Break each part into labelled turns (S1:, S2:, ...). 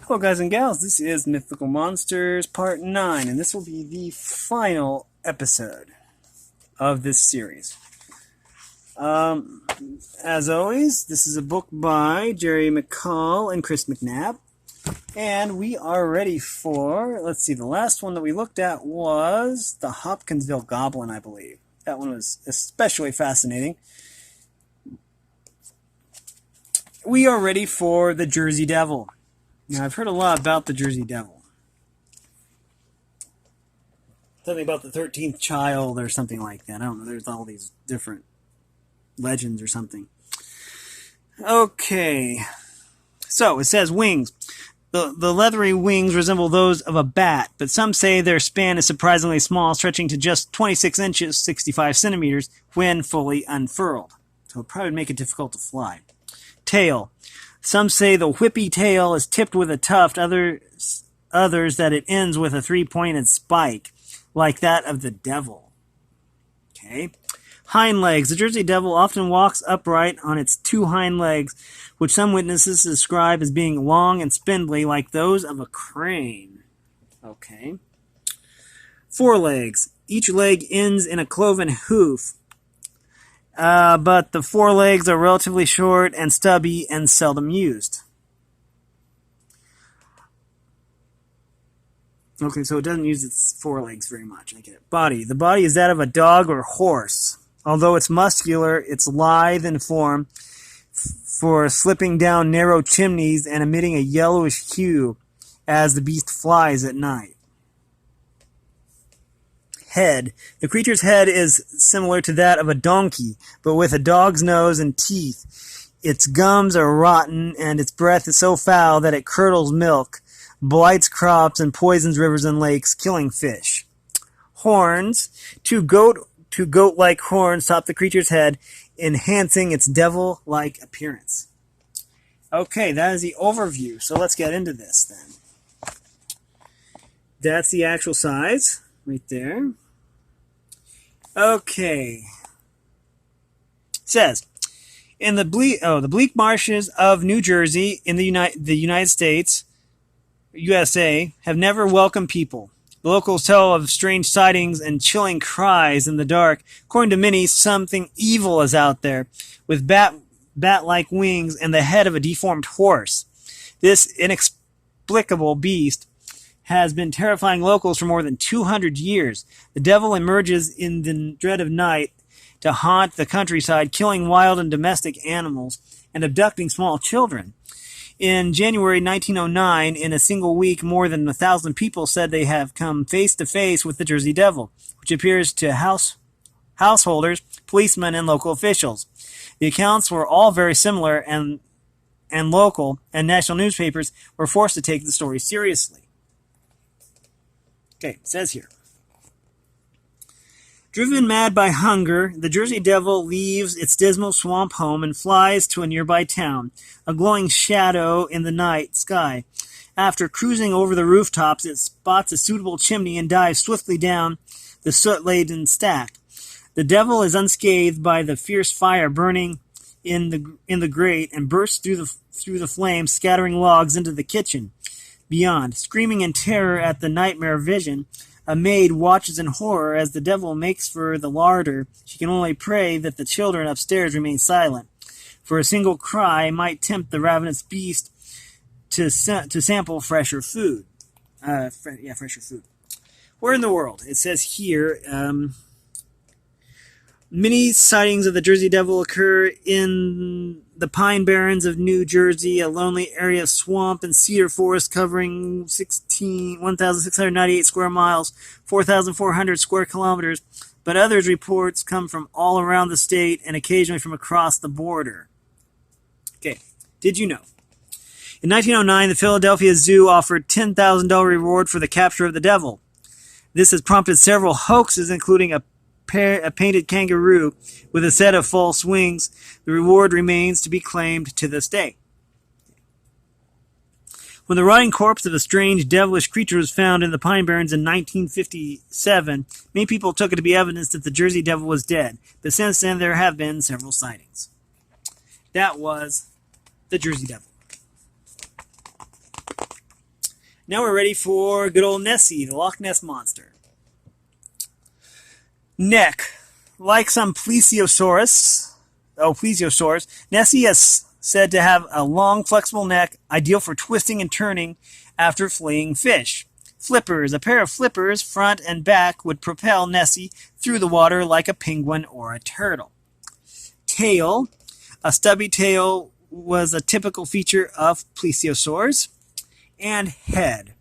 S1: Hello guys and gals, this is Mythical Monsters Part 9, and this will be the final episode of this series. As always, this is a book by Gerrie, McCall, and McNab, and we are ready for, let's see, the last one that we looked at was the Hopkinsville Goblin, I believe. That one was especially fascinating. We are ready for the Jersey Devil. Now, I've heard a lot about the Jersey Devil. Something about the 13th child or something like that. I don't know. There's all these different legends or something. Okay. So, it says wings. The leathery wings resemble those of a bat, but some say their span is surprisingly small, stretching to just 26 inches, 65 centimeters, when fully unfurled. So, it probably would make it difficult to fly. Tail. Some say the whippy tail is tipped with a tuft, others that it ends with a three-pointed spike, like that of the devil. Okay. Hind legs. The Jersey Devil often walks upright on its two hind legs, which some witnesses describe as being long and spindly, like those of a crane. Okay. Forelegs. Each leg ends in a cloven hoof. But the forelegs are relatively short and stubby and seldom used. Okay, so it doesn't use its forelegs very much. I get it. Body. The body is that of a dog or horse. Although it's muscular, it's lithe in form for slipping down narrow chimneys and emitting a yellowish hue as the beast flies at night. Head. The creature's head is similar to that of a donkey, but with a dog's nose and teeth. Its gums are rotten, and its breath is so foul that it curdles milk, blights crops, and poisons rivers and lakes, killing fish. Horns. Two goat-like horns top the creature's head, enhancing its devil-like appearance. Okay, that is the overview, so let's get into this then. That's the actual size. Right there. Okay. It says, in the bleak marshes of New Jersey in the United States, USA, have never welcomed people. The locals tell of strange sightings and chilling cries in the dark. According to many, something evil is out there, with bat-like wings and the head of a deformed horse. This inexplicable beast has been terrifying locals for more than 200 years. The devil emerges in the dread of night to haunt the countryside, killing wild and domestic animals and abducting small children. In January 1909, in a single week, more than 1,000 people said they have come face to face with the Jersey Devil, which appears to householders, policemen, and local officials. The accounts were all very similar, and local and national newspapers were forced to take the story seriously. Okay, it says here. Driven mad by hunger, the Jersey Devil leaves its dismal swamp home and flies to a nearby town, a glowing shadow in the night sky. After cruising over the rooftops, it spots a suitable chimney and dives swiftly down the soot-laden stack. The devil is unscathed by the fierce fire burning in the grate and bursts through the flames, scattering logs into the kitchen. Beyond, screaming in terror at the nightmare vision, a maid watches in horror as the devil makes for the larder. She can only pray that the children upstairs remain silent, for a single cry might tempt the ravenous beast to sample fresher food. Fresher food. Where in the world? It says here, many sightings of the Jersey Devil occur in the Pine Barrens of New Jersey, a lonely area of swamp and cedar forest covering 1,698 square miles, 4,400 square kilometers, but others reports come from all around the state and occasionally from across the border. Okay, did you know? In 1909, the Philadelphia Zoo offered $10,000 reward for the capture of the devil. This has prompted several hoaxes, including a painted kangaroo with a set of false wings. The reward remains to be claimed to this day. When the rotting corpse of a strange, devilish creature was found in the Pine Barrens in 1957, many people took it to be evidence that the Jersey Devil was dead, but since then there have been several sightings. That was the Jersey Devil. Now we're ready for good old Nessie, the Loch Ness Monster. Neck. Like some plesiosaurs, Nessie is said to have a long, flexible neck, ideal for twisting and turning after fleeing fish. Flippers. A pair of flippers, front and back, would propel Nessie through the water like a penguin or a turtle. Tail. A stubby tail was a typical feature of plesiosaurs. And head.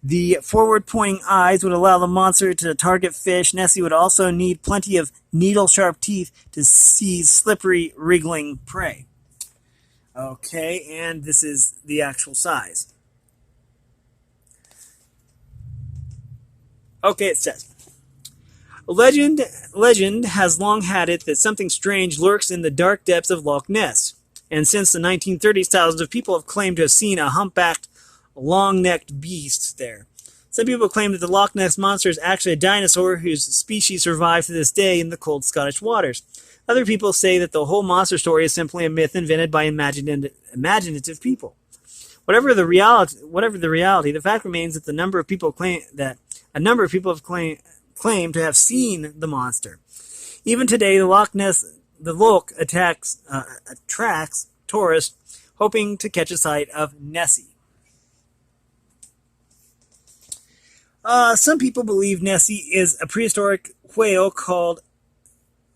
S1: The forward-pointing eyes would allow the monster to target fish. Nessie would also need plenty of needle-sharp teeth to seize slippery, wriggling prey. Okay, and this is the actual size. Okay, it says, Legend has long had it that something strange lurks in the dark depths of Loch Ness, and since the 1930s, thousands of people have claimed to have seen a humpbacked, long-necked beast there. Some people claim that the Loch Ness Monster is actually a dinosaur whose species survives to this day in the cold Scottish waters. Other people say that the whole monster story is simply a myth invented by imaginative people. Whatever the reality, the fact remains that a number of people have claimed to have seen the monster. Even today, the Loch attracts tourists hoping to catch a sight of Nessie. Some people believe Nessie is a prehistoric whale called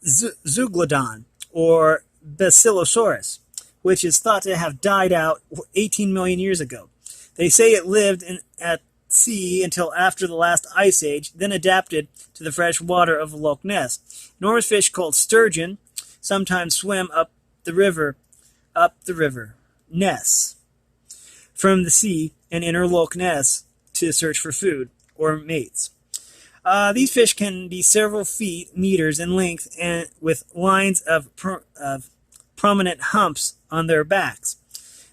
S1: Zeuglodon or Basilosaurus, which is thought to have died out 18 million years ago. They say it lived at sea until after the last ice age, then adapted to the fresh water of Loch Ness. Enormous fish called sturgeon sometimes swim up the river Ness from the sea and enter Loch Ness to search for food or mates. These fish can be several meters in length and with lines of prominent humps on their backs.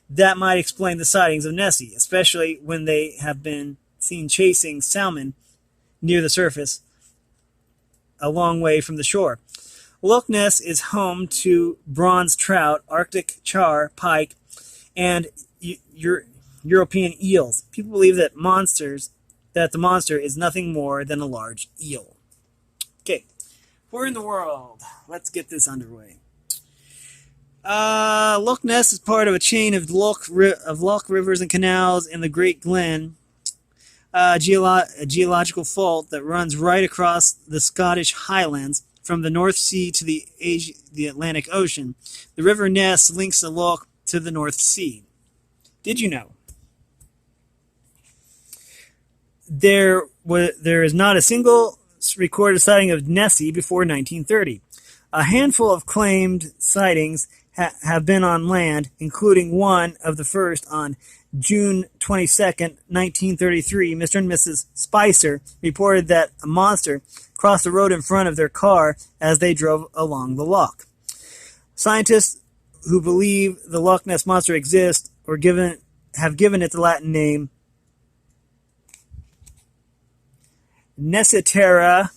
S1: That might explain the sightings of Nessie, especially when they have been seen chasing salmon near the surface a long way from the shore. Loch Ness is home to bronze trout, Arctic char, pike, and European eels. People believe that the monster is nothing more than a large eel. Okay, we're in the world. Let's get this underway. Loch Ness is part of a chain of loch rivers and canals in the Great Glen, a geological fault that runs right across the Scottish Highlands from the North Sea to the Atlantic Ocean. The River Ness links the loch to the North Sea. Did you know? There is not a single recorded sighting of Nessie before 1930. A handful of claimed sightings have been on land, including one of the first on June 22nd, 1933. Mr. and Mrs. Spicer reported that a monster crossed the road in front of their car as they drove along the loch. Scientists who believe the Loch Ness Monster exists have given it the Latin name Nessitera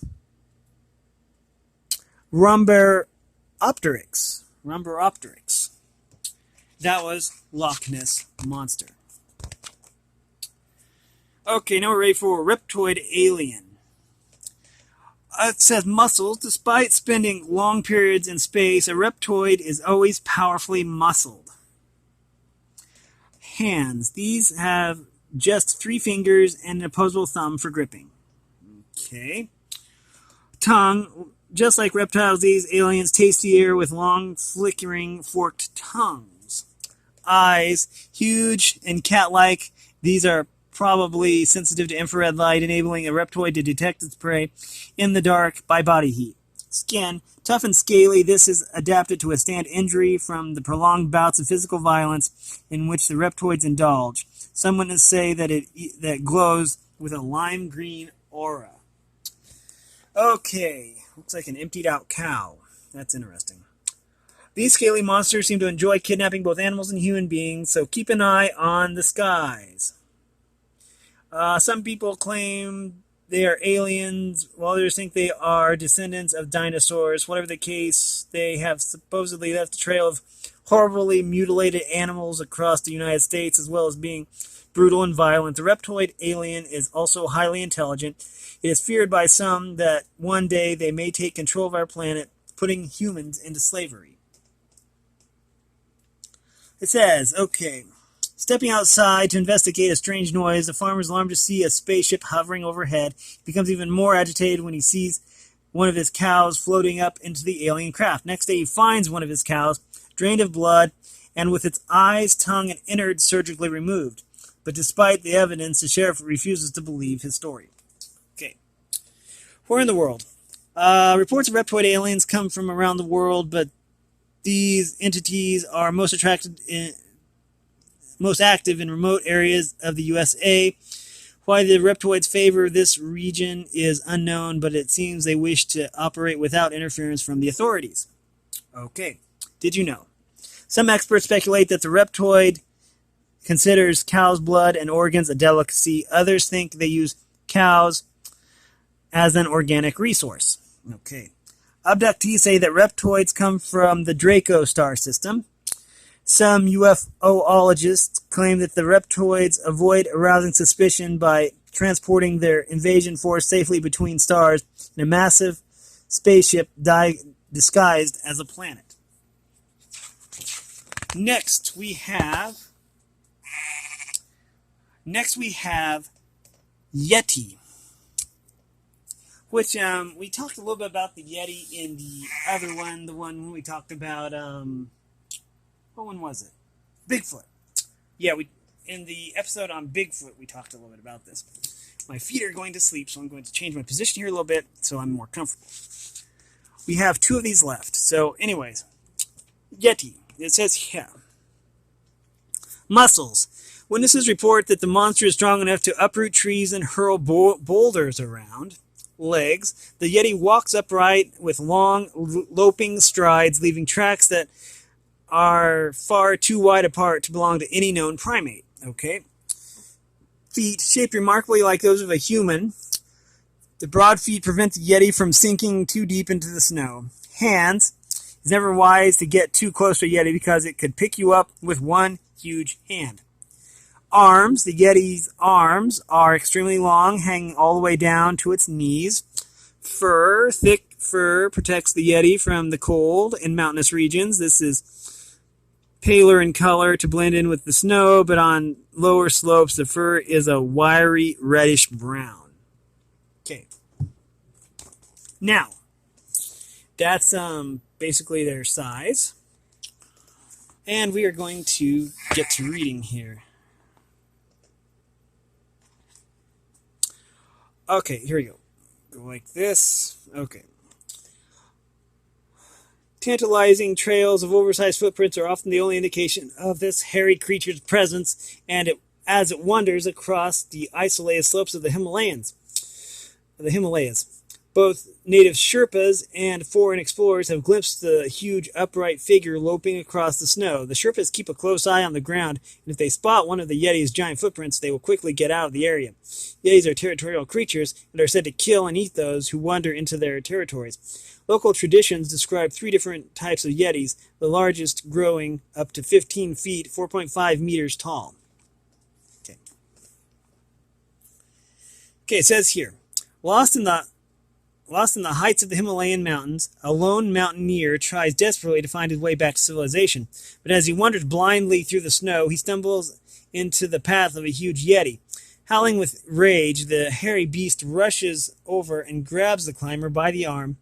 S1: rumberopteryx. That was Loch Ness Monster. Okay, now we're ready for Reptoid Alien. It says muscles. Despite spending long periods in space, a reptoid is always powerfully muscled. Hands. These have just 3 fingers and an opposable thumb for gripping. Okay. Tongue. Just like reptiles, these aliens taste the air with long, flickering, forked tongues. Eyes. Huge and cat-like. These are probably sensitive to infrared light, enabling a reptoid to detect its prey in the dark by body heat. Skin. Tough and scaly, this is adapted to withstand injury from the prolonged bouts of physical violence in which the reptoids indulge. Some witnesses say that it glows with a lime green aura. Okay, looks like an emptied out cow. That's interesting. These scaly monsters seem to enjoy kidnapping both animals and human beings, so keep an eye on the skies. Some people claim they are aliens, while others think they are descendants of dinosaurs. Whatever the case, they have supposedly left a trail of horribly mutilated animals across the United States, as well as being brutal, and violent. The reptoid alien is also highly intelligent. It is feared by some that one day they may take control of our planet, putting humans into slavery. It says, okay, stepping outside to investigate a strange noise, the farmer is alarmed to see a spaceship hovering overhead. He becomes even more agitated when he sees one of his cows floating up into the alien craft. Next day, he finds one of his cows, drained of blood, and with its eyes, tongue, and innards surgically removed. But despite the evidence, the sheriff refuses to believe his story. Okay. Where in the world? Reports of reptoid aliens come from around the world, but these entities are most active in remote areas of the USA. Why the reptoids favor this region is unknown, but it seems they wish to operate without interference from the authorities. Okay, did you know? Some experts speculate that the reptoid considers cow's blood and organs a delicacy. Others think they use cows as an organic resource. Okay. Abductees say that reptoids come from the Draco star system. Some UFOologists claim that the reptoids avoid arousing suspicion by transporting their invasion force safely between stars in a massive spaceship disguised as a planet. Next we have Yeti, which we talked a little bit about the Yeti in the other one, the one when we talked about what one was it? Bigfoot. Yeah, in the episode on Bigfoot we talked a little bit about this. My feet are going to sleep, so I'm going to change my position here a little bit so I'm more comfortable. We have 2 of these left. So anyways, Yeti. It says here, muscles. Witnesses report that the monster is strong enough to uproot trees and hurl boulders around. Legs. The Yeti walks upright with long, loping strides, leaving tracks that are far too wide apart to belong to any known primate. Okay. Feet, shaped remarkably like those of a human. The broad feet prevent the Yeti from sinking too deep into the snow. Hands. It's never wise to get too close to a Yeti because it could pick you up with one huge hand. Arms. The Yeti's arms are extremely long, hanging all the way down to its knees. Fur. Thick fur protects the Yeti from the cold in mountainous regions. This is paler in color to blend in with the snow, but on lower slopes the fur is a wiry reddish brown. Okay. Now, that's basically their size. And we are going to get to reading here. Okay, here we go. Go like this. Okay. Tantalizing trails of oversized footprints are often the only indication of this hairy creature's presence, and as it wanders across the isolated slopes of the Himalayas. Both native Sherpas and foreign explorers have glimpsed the huge upright figure loping across the snow. The Sherpas keep a close eye on the ground, and if they spot one of the Yeti's giant footprints, they will quickly get out of the area. Yetis are territorial creatures and are said to kill and eat those who wander into their territories. Local traditions describe 3 different types of Yetis, the largest growing up to 15 feet, 4.5 meters tall. Okay, it says here, Lost in the heights of the Himalayan mountains, a lone mountaineer tries desperately to find his way back to civilization. But as he wanders blindly through the snow, he stumbles into the path of a huge Yeti. Howling with rage, the hairy beast rushes over and grabs the climber by the arm.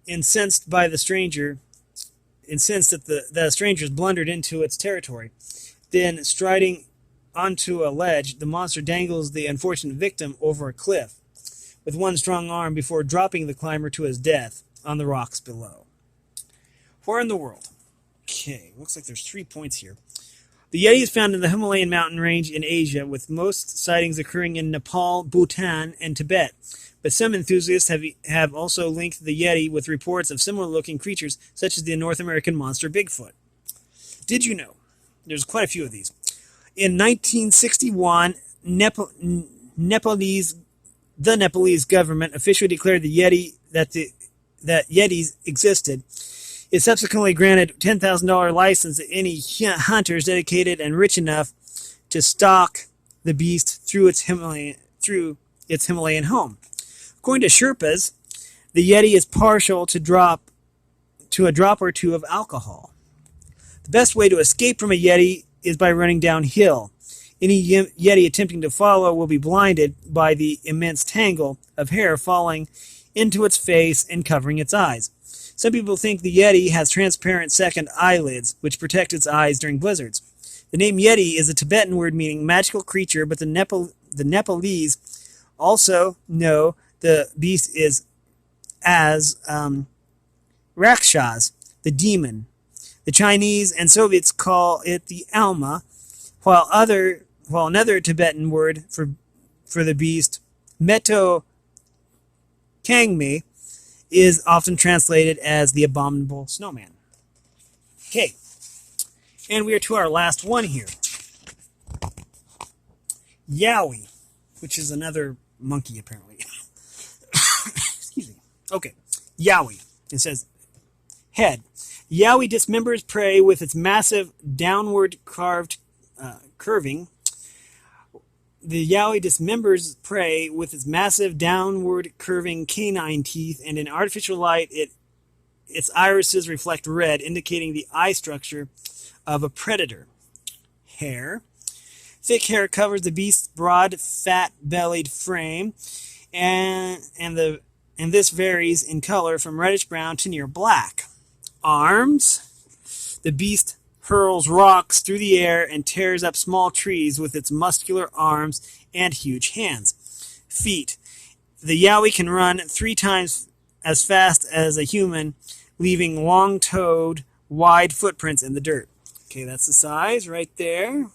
S1: Incensed that the stranger's blundered into its territory. Then, striding onto a ledge, the monster dangles the unfortunate victim over a cliff with one strong arm before dropping the climber to his death on the rocks below. Where in the world? Okay, looks like there's 3 points here. The Yeti is found in the Himalayan mountain range in Asia, with most sightings occurring in Nepal, Bhutan, and Tibet. But some enthusiasts have also linked the Yeti with reports of similar-looking creatures, such as the North American monster Bigfoot. Did you know? There's quite a few of these. In 1961, the Nepalese government officially declared the Yeti that Yetis existed. It subsequently granted $10,000 license to any hunters dedicated and rich enough to stalk the beast through its Himalayan home. According to Sherpas, the Yeti is partial to a drop or two of alcohol. The best way to escape from a Yeti is by running downhill. Any Yeti attempting to follow will be blinded by the immense tangle of hair falling into its face and covering its eyes. Some people think the Yeti has transparent second eyelids, which protect its eyes during blizzards. The name Yeti is a Tibetan word meaning magical creature, but the Nepalese also know the beast is as Rakshas, the demon. The Chinese and Soviets call it the Alma, while another Tibetan word for the beast, Meto Kangme, is often translated as the abominable snowman. Okay, and we are to our last one here. Yowie, which is another monkey apparently. Excuse me. Okay, Yowie. It says, head. Yowie dismembers prey with its massive downward curving. The Yowie dismembers prey with its massive downward curving canine teeth, and in artificial light, its irises reflect red, indicating the eye structure of a predator. Hair. Thick hair covers the beast's broad, fat-bellied frame, and this varies in color from reddish brown to near black. Arms. The beast hurls rocks through the air and tears up small trees with its muscular arms and huge hands. Feet. The Yowie can run 3 times as fast as a human, leaving long-toed, wide footprints in the dirt. Okay, that's the size right there.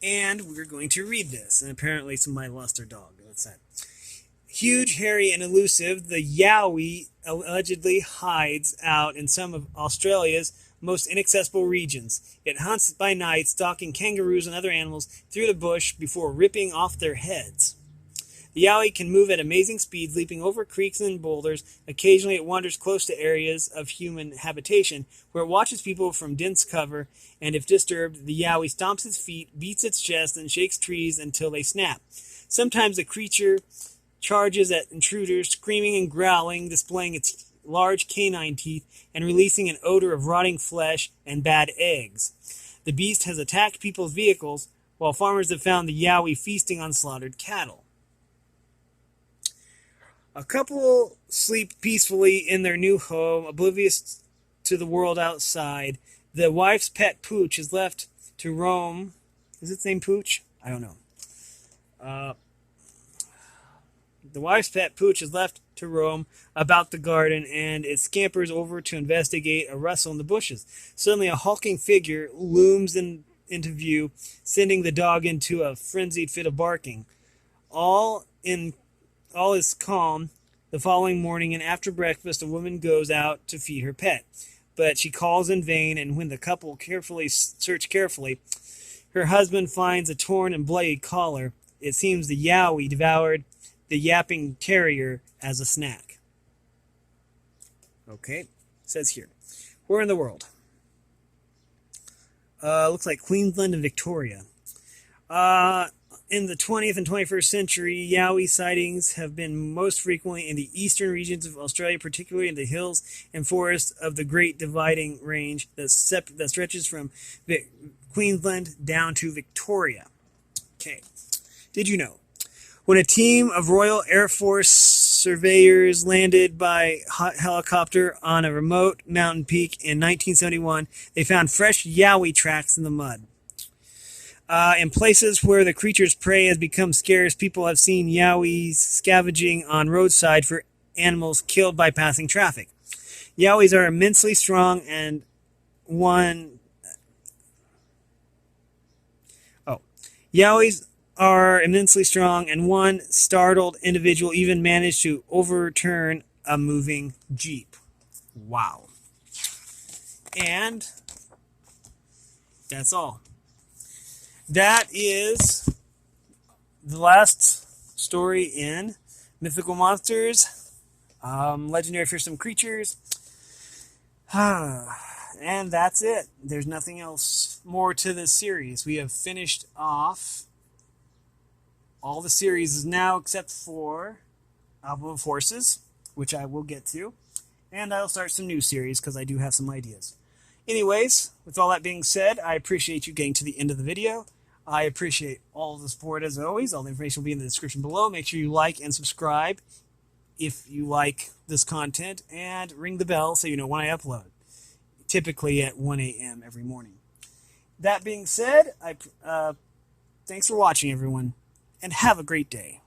S1: And we're going to read this. And apparently somebody lost their dog. What's that? Huge, hairy, and elusive, the Yowie allegedly hides out in some of Australia's most inaccessible regions. It hunts by night, stalking kangaroos and other animals through the bush before ripping off their heads. The Yowie can move at amazing speeds, leaping over creeks and boulders. Occasionally it wanders close to areas of human habitation, where it watches people from dense cover, and if disturbed, the Yowie stomps its feet, beats its chest, and shakes trees until they snap. Sometimes the creature charges at intruders, screaming and growling, displaying its large canine teeth, and releasing an odor of rotting flesh and bad eggs. The beast has attacked people's vehicles, while farmers have found the Yowie feasting on slaughtered cattle. A couple sleep peacefully in their new home, oblivious to the world outside. The wife's pet Pooch is left to roam. Is its name Pooch? I don't know. The wife's pet Pooch is left to roam about the garden, and it scampers over to investigate a rustle in the bushes. Suddenly, a hulking figure looms into view, sending the dog into a frenzied fit of barking. All is calm the following morning, and after breakfast, a woman goes out to feed her pet. But she calls in vain, and when the couple search carefully, her husband finds a torn and bloody collar. It seems the Yowie devoured the yapping terrier as a snack. Okay, it says here. Where in the world? Looks like Queensland and Victoria. In the 20th and 21st century, Yowie sightings have been most frequently in the eastern regions of Australia, particularly in the hills and forests of the Great Dividing Range that stretches from Queensland down to Victoria. Okay. Did you know? When a team of Royal Air Force surveyors landed by helicopter on a remote mountain peak in 1971, they found fresh Yowie tracks in the mud. In places where the creature's prey has become scarce, people have seen Yowies scavenging on roadside for animals killed by passing traffic. Yowies are immensely strong, and one startled individual even managed to overturn a moving Jeep. Wow. And that's all. That is the last story in Mythical Monsters, Legendary Fearsome Creatures. and that's it. There's nothing else more to this series. We have finished off all the series now except for Album of Horses, which I will get to. And I'll start some new series because I do have some ideas. Anyways, with all that being said, I appreciate you getting to the end of the video. I appreciate all the support as always. All the information will be in the description below. Make sure you like and subscribe if you like this content, and ring the bell so you know when I upload, typically at 1 a.m. every morning. That being said, thanks for watching, everyone, and have a great day.